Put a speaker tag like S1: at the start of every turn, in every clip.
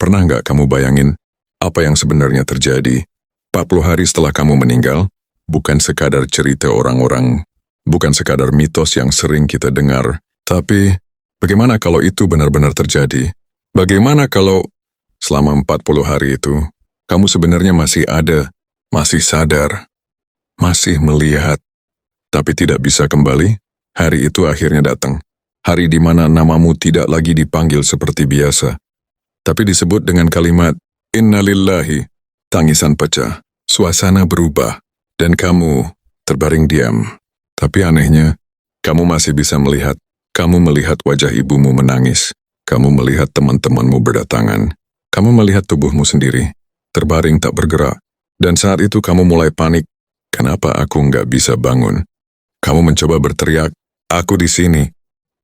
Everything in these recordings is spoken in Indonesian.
S1: Pernah nggak kamu bayangin apa yang sebenarnya terjadi 40 hari setelah kamu meninggal? Bukan sekadar cerita orang-orang, bukan sekadar mitos yang sering kita dengar, tapi bagaimana kalau itu benar-benar terjadi? Bagaimana kalau selama 40 hari itu, kamu sebenarnya masih ada, masih sadar, masih melihat, tapi tidak bisa kembali? Hari itu akhirnya datang. Hari di mana namamu tidak lagi dipanggil seperti biasa, tapi disebut dengan kalimat, Innalillahi. Tangisan pecah, suasana berubah, dan kamu terbaring diam. Tapi anehnya, kamu masih bisa melihat. Kamu melihat wajah ibumu menangis. Kamu melihat teman-temanmu berdatangan. Kamu melihat tubuhmu sendiri, terbaring tak bergerak. Dan saat itu kamu mulai panik. Kenapa aku nggak bisa bangun? Kamu mencoba berteriak, aku di sini.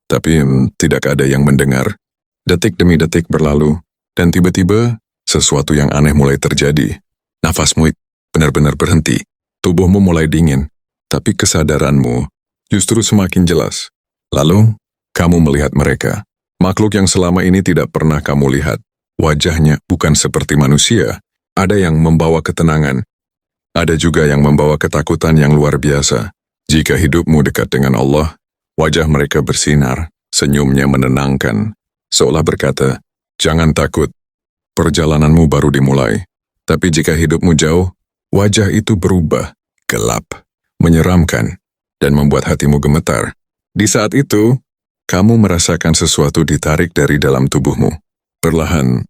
S1: Tapi tidak ada yang mendengar. Detik demi detik berlalu, dan tiba-tiba sesuatu yang aneh mulai terjadi. Nafasmu benar-benar berhenti. Tubuhmu mulai dingin, tapi kesadaranmu justru semakin jelas. Lalu, kamu melihat mereka. Makhluk yang selama ini tidak pernah kamu lihat. Wajahnya bukan seperti manusia. Ada yang membawa ketenangan. Ada juga yang membawa ketakutan yang luar biasa. Jika hidupmu dekat dengan Allah, wajah mereka bersinar, senyumnya menenangkan, seolah berkata, jangan takut, perjalananmu baru dimulai. Tapi jika hidupmu jauh, wajah itu berubah, gelap, menyeramkan, dan membuat hatimu gemetar. Di saat itu, kamu merasakan sesuatu ditarik dari dalam tubuhmu, perlahan,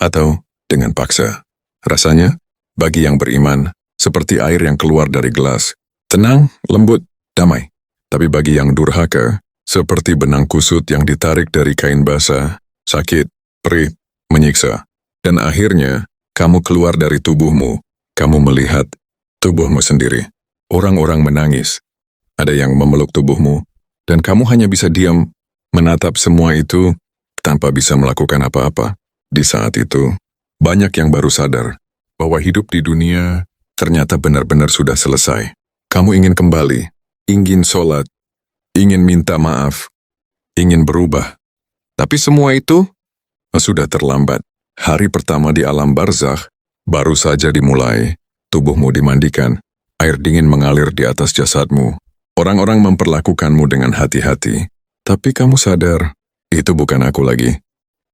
S1: atau dengan paksa. Rasanya, bagi yang beriman, seperti air yang keluar dari gelas, tenang, lembut, damai. Tapi bagi yang durhaka, seperti benang kusut yang ditarik dari kain basah, sakit, perih, menyiksa. Dan akhirnya, kamu keluar dari tubuhmu. Kamu melihat tubuhmu sendiri. Orang-orang menangis. Ada yang memeluk tubuhmu. Dan kamu hanya bisa diam, menatap semua itu, tanpa bisa melakukan apa-apa. Di saat itu, banyak yang baru sadar bahwa hidup di dunia ternyata benar-benar sudah selesai. Kamu ingin kembali, ingin sholat, ingin minta maaf, ingin berubah. Tapi semua itu sudah terlambat. Hari pertama di alam barzakh baru saja dimulai. Tubuhmu dimandikan, air dingin mengalir di atas jasadmu. Orang-orang memperlakukanmu dengan hati-hati. Tapi kamu sadar, itu bukan aku lagi.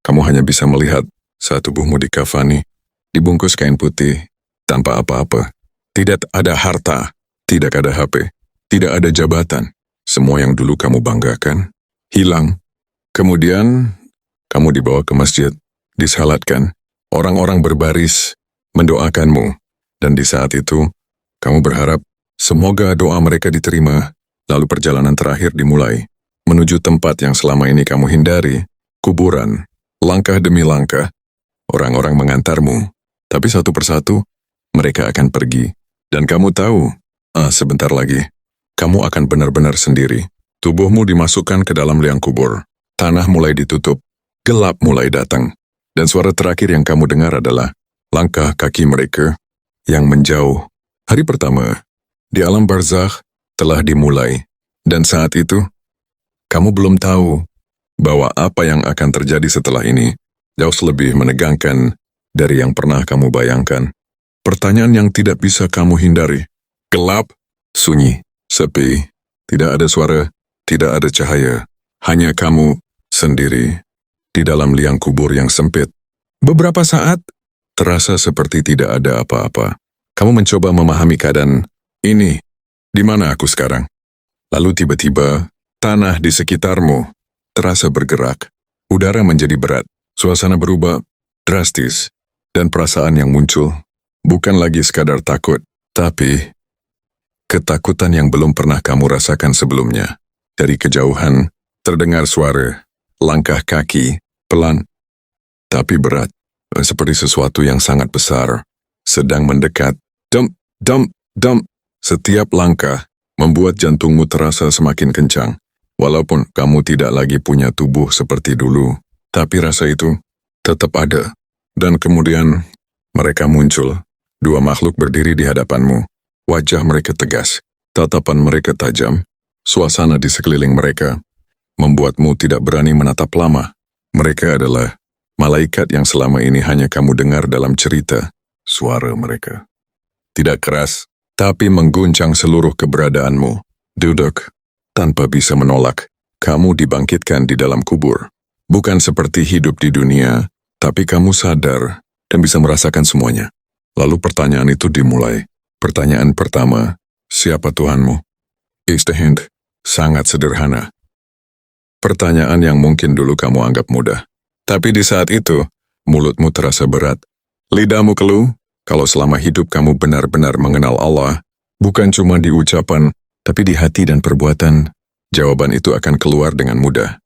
S1: Kamu hanya bisa melihat saat tubuhmu dikafani, dibungkus kain putih, tanpa apa-apa. Tidak ada harta, tidak ada HP, tidak ada jabatan. Semua yang dulu kamu banggakan, hilang. Kemudian, kamu dibawa ke masjid, disalatkan. Orang-orang berbaris, mendoakanmu. Dan di saat itu, kamu berharap, semoga doa mereka diterima, lalu perjalanan terakhir dimulai. Menuju tempat yang selama ini kamu hindari, kuburan. Langkah demi langkah, orang-orang mengantarmu. Tapi satu persatu, mereka akan pergi. Dan kamu tahu, sebentar lagi, kamu akan benar-benar sendiri. Tubuhmu dimasukkan ke dalam liang kubur. Tanah mulai ditutup. Gelap mulai datang. Dan suara terakhir yang kamu dengar adalah langkah kaki mereka yang menjauh. Hari pertama di alam barzakh telah dimulai. Dan saat itu, kamu belum tahu bahwa apa yang akan terjadi setelah ini jauh lebih menegangkan dari yang pernah kamu bayangkan. Pertanyaan yang tidak bisa kamu hindari. Gelap, sunyi, sepi, tidak ada suara, tidak ada cahaya. Hanya kamu sendiri di dalam liang kubur yang sempit. Beberapa saat, terasa seperti tidak ada apa-apa. Kamu mencoba memahami keadaan ini. Di mana aku sekarang? Lalu tiba-tiba, tanah di sekitarmu terasa bergerak. Udara menjadi berat. Suasana berubah drastis. Dan perasaan yang muncul bukan lagi sekadar takut, tapi ketakutan yang belum pernah kamu rasakan sebelumnya. Dari kejauhan, terdengar suara, langkah kaki, pelan, tapi berat, seperti sesuatu yang sangat besar, sedang mendekat. Dump, dump, dump. Setiap langkah membuat jantungmu terasa semakin kencang. Walaupun kamu tidak lagi punya tubuh seperti dulu, tapi rasa itu tetap ada. Dan kemudian mereka muncul. Dua makhluk berdiri di hadapanmu. Wajah mereka tegas, tatapan mereka tajam. Suasana di sekeliling mereka membuatmu tidak berani menatap lama. Mereka adalah Malaikat yang selama ini hanya kamu dengar dalam cerita, suara mereka. Tidak keras, tapi mengguncang seluruh keberadaanmu. Duduk, tanpa bisa menolak. Kamu dibangkitkan di dalam kubur. Bukan seperti hidup di dunia, tapi kamu sadar dan bisa merasakan semuanya. Lalu pertanyaan itu dimulai. Pertanyaan pertama, siapa Tuhanmu? Istihand, sangat sederhana. Pertanyaan yang mungkin dulu kamu anggap mudah. Tapi di saat itu, mulutmu terasa berat. Lidahmu keluh, kalau selama hidup kamu benar-benar mengenal Allah, bukan cuma di ucapan, tapi di hati dan perbuatan, jawaban itu akan keluar dengan mudah.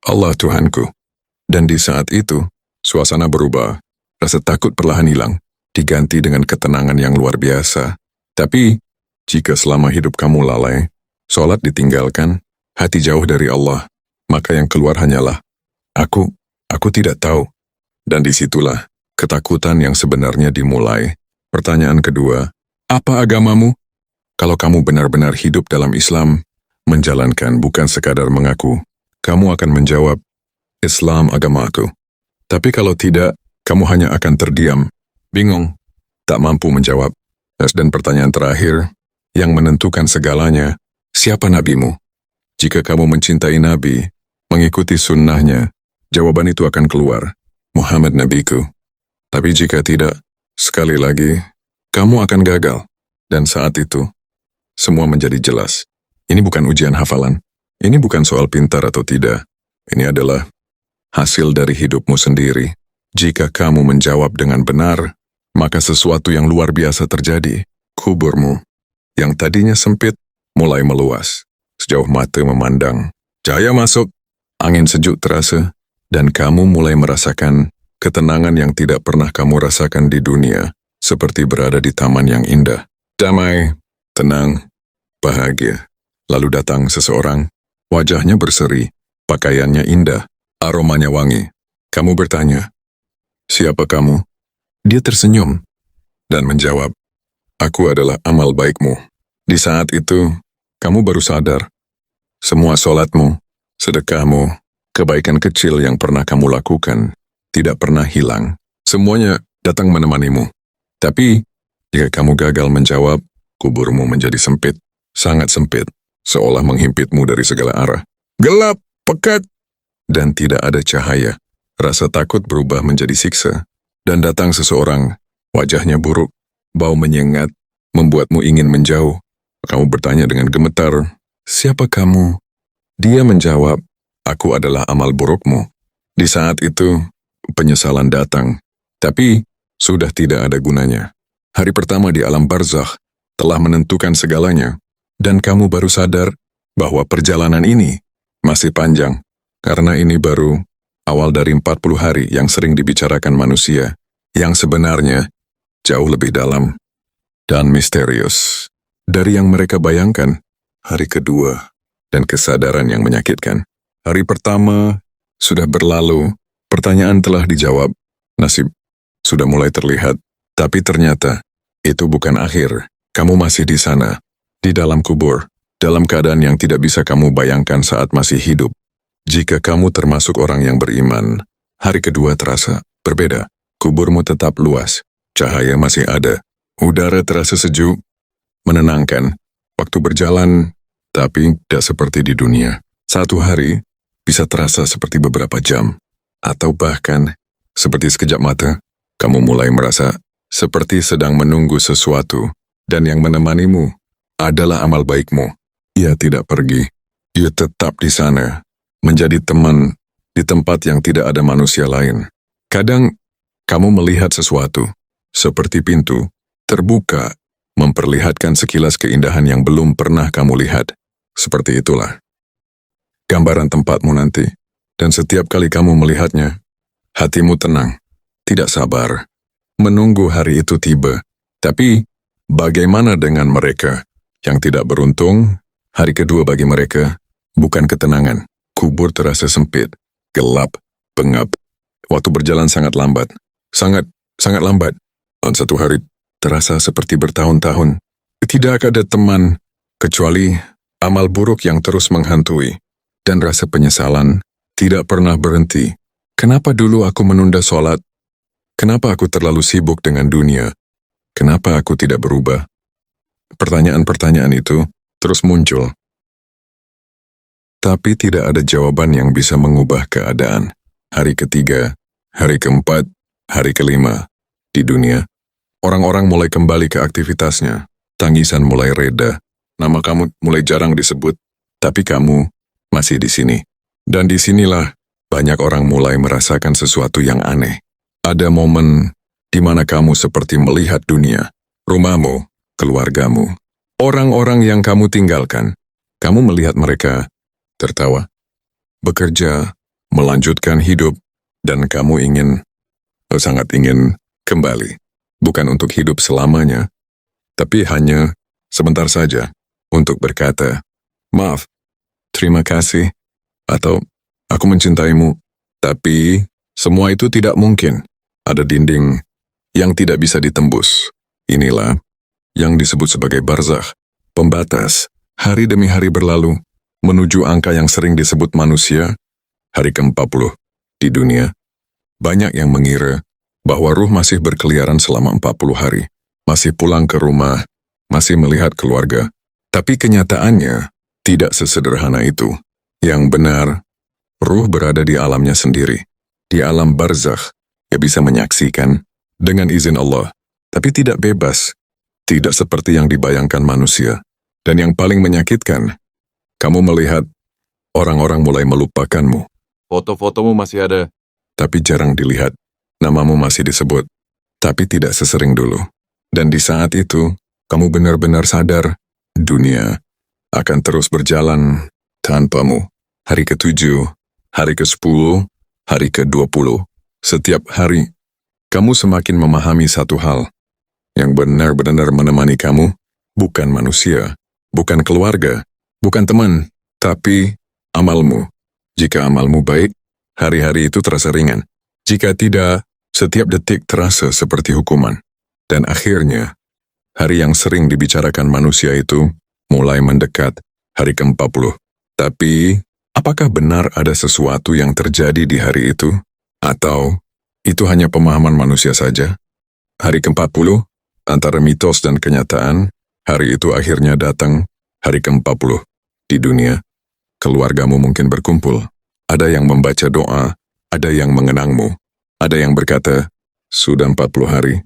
S1: Allah Tuhanku. Dan di saat itu, suasana berubah. Rasa takut perlahan hilang, diganti dengan ketenangan yang luar biasa. Tapi, jika selama hidup kamu lalai, sholat ditinggalkan, hati jauh dari Allah, maka yang keluar hanyalah, Aku tidak tahu. Dan disitulah ketakutan yang sebenarnya dimulai. Pertanyaan kedua, apa agamamu? Kalau kamu benar-benar hidup dalam Islam, menjalankan bukan sekadar mengaku, kamu akan menjawab, Islam agamaku. Tapi kalau tidak, kamu hanya akan terdiam, bingung, tak mampu menjawab. Dan pertanyaan terakhir, yang menentukan segalanya, siapa nabimu? Jika kamu mencintai Nabi, mengikuti sunnahnya, jawaban itu akan keluar, Muhammad Nabiku. Tapi jika tidak, sekali lagi, kamu akan gagal. Dan saat itu, semua menjadi jelas. Ini bukan ujian hafalan. Ini bukan soal pintar atau tidak. Ini adalah hasil dari hidupmu sendiri. Jika kamu menjawab dengan benar, maka sesuatu yang luar biasa terjadi. Kuburmu, yang tadinya sempit, mulai meluas. Sejauh mata memandang, cahaya masuk, angin sejuk terasa, dan kamu mulai merasakan ketenangan yang tidak pernah kamu rasakan di dunia, seperti berada di taman yang indah. Damai, tenang, bahagia. Lalu datang seseorang, wajahnya berseri, pakaiannya indah, aromanya wangi. Kamu bertanya, siapa kamu? Dia tersenyum dan menjawab, aku adalah amal baikmu. Di saat itu, kamu baru sadar, semua sholatmu, sedekahmu, kebaikan kecil yang pernah kamu lakukan tidak pernah hilang. Semuanya datang menemanimu. Tapi, jika kamu gagal menjawab, kuburmu menjadi sempit, sangat sempit, seolah menghimpitmu dari segala arah. Gelap, pekat, dan tidak ada cahaya. Rasa takut berubah menjadi siksa. Dan datang seseorang, wajahnya buruk, bau menyengat, membuatmu ingin menjauh. Kamu bertanya dengan gemetar, siapa kamu? Dia menjawab, aku adalah amal burukmu. Di saat itu, penyesalan datang, tapi sudah tidak ada gunanya. Hari pertama di alam barzakh telah menentukan segalanya, dan kamu baru sadar bahwa perjalanan ini masih panjang, karena ini baru awal dari 40 hari yang sering dibicarakan manusia, yang sebenarnya jauh lebih dalam dan misterius dari yang mereka bayangkan. Hari kedua dan kesadaran yang menyakitkan. Hari pertama sudah berlalu, pertanyaan telah dijawab, nasib sudah mulai terlihat, tapi ternyata itu bukan akhir. Kamu masih di sana, di dalam kubur, dalam keadaan yang tidak bisa kamu bayangkan saat masih hidup. Jika kamu termasuk orang yang beriman, hari kedua terasa berbeda. Kuburmu tetap luas, cahaya masih ada, udara terasa sejuk, menenangkan. Waktu berjalan, tapi tidak seperti di dunia. Satu hari bisa terasa seperti beberapa jam, atau bahkan seperti sekejap mata. Kamu mulai merasa seperti sedang menunggu sesuatu, dan yang menemanimu adalah amal baikmu. Ia tidak pergi, ia tetap di sana, menjadi teman di tempat yang tidak ada manusia lain. Kadang kamu melihat sesuatu, seperti pintu, terbuka, memperlihatkan sekilas keindahan yang belum pernah kamu lihat. Seperti itulah gambaran tempatmu nanti, dan setiap kali kamu melihatnya, hatimu tenang, tidak sabar, menunggu hari itu tiba. Tapi, bagaimana dengan mereka yang tidak beruntung? Hari kedua bagi mereka bukan ketenangan. Kubur terasa sempit, gelap, pengap. Waktu berjalan sangat lambat, sangat lambat. Dan satu hari terasa seperti bertahun-tahun. Tidak ada teman, kecuali amal buruk yang terus menghantui. Dan rasa penyesalan tidak pernah berhenti. Kenapa dulu aku menunda sholat? Kenapa aku terlalu sibuk dengan dunia? Kenapa aku tidak berubah? Pertanyaan-pertanyaan itu terus muncul. Tapi tidak ada jawaban yang bisa mengubah keadaan. Hari ketiga, hari keempat, hari kelima. Di dunia, orang-orang mulai kembali ke aktivitasnya. Tangisan mulai reda. Nama kamu mulai jarang disebut. Tapi kamu masih di sini. Dan disinilah banyak orang mulai merasakan sesuatu yang aneh. Ada momen di mana kamu seperti melihat dunia, rumahmu, keluargamu, orang-orang yang kamu tinggalkan. Kamu melihat mereka tertawa, bekerja, melanjutkan hidup, dan kamu sangat ingin kembali. Bukan untuk hidup selamanya, tapi hanya sebentar saja untuk berkata, maaf, terima kasih, atau aku mencintaimu. Tapi semua itu tidak mungkin. Ada dinding yang tidak bisa ditembus. Inilah yang disebut sebagai barzakh, pembatas. Hari demi hari berlalu, menuju angka yang sering disebut manusia, hari ke-40. Di dunia, banyak yang mengira bahwa ruh masih berkeliaran selama 40 hari, masih pulang ke rumah, masih melihat keluarga. Tapi kenyataannya tidak sesederhana itu. Yang benar, ruh berada di alamnya sendiri. Di alam barzakh, ia bisa menyaksikan dengan izin Allah, tapi tidak bebas, tidak seperti yang dibayangkan manusia. Dan yang paling menyakitkan, kamu melihat orang-orang mulai melupakanmu. Foto-fotomu masih ada, tapi jarang dilihat. Namamu masih disebut, tapi tidak sesering dulu. Dan di saat itu, kamu benar-benar sadar, dunia akan terus berjalan tanpamu. Hari ke-7, hari ke-10, hari ke-20. Setiap hari, kamu semakin memahami satu hal. Yang benar-benar menemani kamu, bukan manusia, bukan keluarga, bukan teman, tapi amalmu. Jika amalmu baik, hari-hari itu terasa ringan. Jika tidak, setiap detik terasa seperti hukuman. Dan akhirnya, hari yang sering dibicarakan manusia itu mulai mendekat, hari ke-40. Tapi, apakah benar ada sesuatu yang terjadi di hari itu? Atau, itu hanya pemahaman manusia saja? Hari ke-40, antara mitos dan kenyataan, hari itu akhirnya datang, hari ke-40. Di dunia, keluargamu mungkin berkumpul. Ada yang membaca doa, ada yang mengenangmu, ada yang berkata, sudah 40 hari.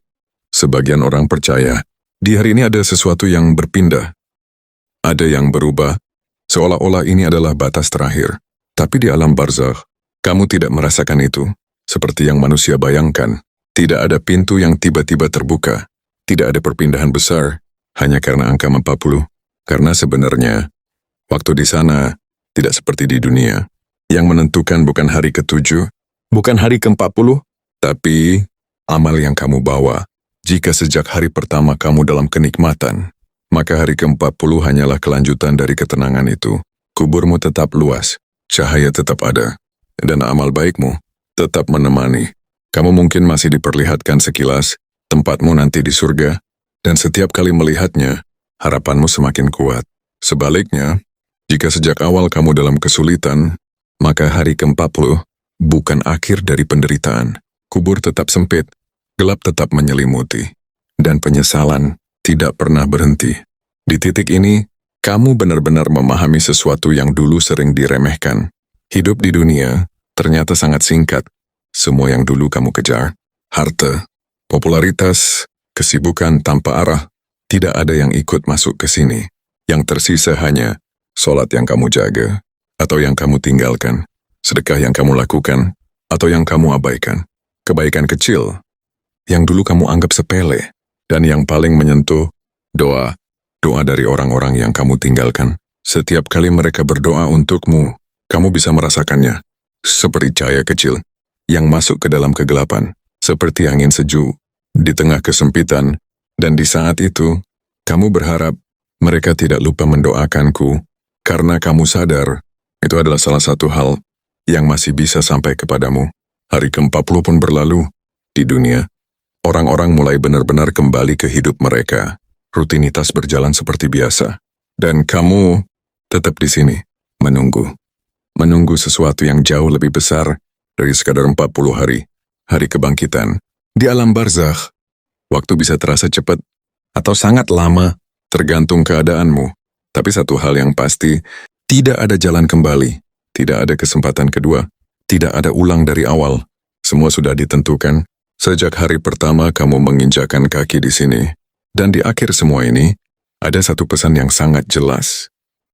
S1: Sebagian orang percaya, di hari ini ada sesuatu yang berpindah. Ada yang berubah, seolah-olah ini adalah batas terakhir. Tapi di alam barzakh, kamu tidak merasakan itu, seperti yang manusia bayangkan. Tidak ada pintu yang tiba-tiba terbuka. Tidak ada perpindahan besar, hanya karena angka 40. Karena sebenarnya, waktu di sana tidak seperti di dunia. Yang menentukan bukan hari ke-7, bukan hari ke-40, tapi amal yang kamu bawa. Jika sejak hari pertama kamu dalam kenikmatan, maka hari ke-40 hanyalah kelanjutan dari ketenangan itu. Kuburmu tetap luas, cahaya tetap ada, dan amal baikmu tetap menemani. Kamu mungkin masih diperlihatkan sekilas, tempatmu nanti di surga, dan setiap kali melihatnya, harapanmu semakin kuat. Sebaliknya, jika sejak awal kamu dalam kesulitan, maka hari ke-40 bukan akhir dari penderitaan. Kubur tetap sempit, gelap tetap menyelimuti, dan penyesalan tidak pernah berhenti. Di titik ini, kamu benar-benar memahami sesuatu yang dulu sering diremehkan. Hidup di dunia ternyata sangat singkat. Semua yang dulu kamu kejar, harta, popularitas, kesibukan tanpa arah, tidak ada yang ikut masuk ke sini. Yang tersisa hanya sholat yang kamu jaga, atau yang kamu tinggalkan, sedekah yang kamu lakukan, atau yang kamu abaikan. Kebaikan kecil, yang dulu kamu anggap sepele, dan yang paling menyentuh, doa dari orang-orang yang kamu tinggalkan. Setiap kali mereka berdoa untukmu, kamu bisa merasakannya, seperti cahaya kecil, yang masuk ke dalam kegelapan, seperti angin sejuk, di tengah kesempitan, dan di saat itu, kamu berharap mereka tidak lupa mendoakanku, karena kamu sadar, itu adalah salah satu hal yang masih bisa sampai kepadamu. Hari ke-40 pun berlalu. Di dunia, orang-orang mulai benar-benar kembali ke hidup mereka. Rutinitas berjalan seperti biasa. Dan kamu tetap di sini, menunggu. Menunggu sesuatu yang jauh lebih besar dari sekadar 40 hari, hari kebangkitan. Di alam barzakh, waktu bisa terasa cepat atau sangat lama, tergantung keadaanmu. Tapi satu hal yang pasti, tidak ada jalan kembali, tidak ada kesempatan kedua, tidak ada ulang dari awal. Semua sudah ditentukan sejak hari pertama kamu menginjakan kaki di sini. Dan di akhir semua ini, ada satu pesan yang sangat jelas.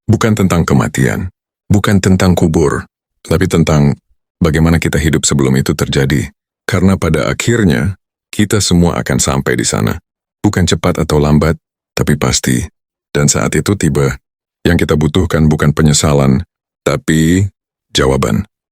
S1: Bukan tentang kematian, bukan tentang kubur, tapi tentang bagaimana kita hidup sebelum itu terjadi. Karena pada akhirnya, kita semua akan sampai di sana. Bukan cepat atau lambat, tapi pasti. Dan saat itu tiba, yang kita butuhkan bukan penyesalan, tapi jawaban.